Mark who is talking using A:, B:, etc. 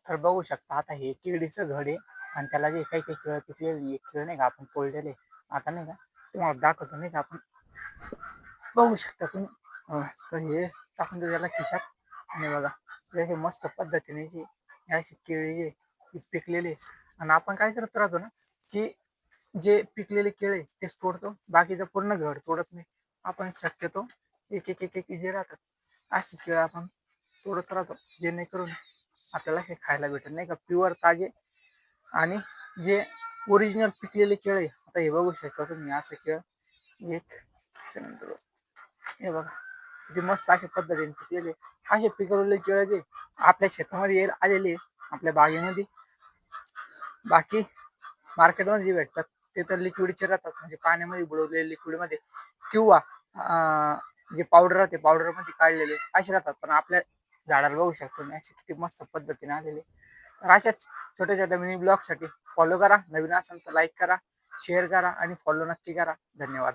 A: तर बघू शकता आता हे केळीचं घड आहे आणि त्याला जे काही काही केळं पिकलेली केळं नाही का आपण तोडलेले आता नाही का तुम्हाला दाखवतो नाही का आपण बघू शकता तुम्ही. तर हे टाकून देऊ त्याला खिशात आणि बघा जसे मस्त पद्धतीने जी अशी केळी जे पिकलेली आणि आपण काय करत राहतो ना की जे पिकलेले केळे तेच तोडतो बाकीचं पूर्ण घड तोडत नाही. आपण शक्यतो एक एक एक एक जे राहतात अशी केळं आपण तोडत राहतो जेणेकरून आपल्याला हे खायला भेटत नाही का प्युअर ताजे आणि जे ओरिजिनल पिकलेले केळे. आता हे बघू शकता तुम्ही असं केळ एक हे बघा किती मस्त अशा पद्धतीने पिकलेले असे पिकवलेले केळ जे आपल्या शेतामध्ये येईल आलेले आपल्या बागेमध्ये. बाकी मार्केटमध्ये जे भेटतात ते तर लिक्विडचे राहतात म्हणजे पाण्यामध्ये बुडवलेले लिक्विडमध्ये किंवा जे पावडर राहते पावडरमध्ये काढलेले असे राहतात. पण आपल्या झाडाला बघू शकतो मी असे किती मस्त पद्धतीने आलेले. तर अशाच छोट्या छोट्या मिनी ब्लॉगसाठी फॉलो करा. नवीन असेल तर लाईक करा, शेअर करा आणि फॉलो नक्की करा. धन्यवाद.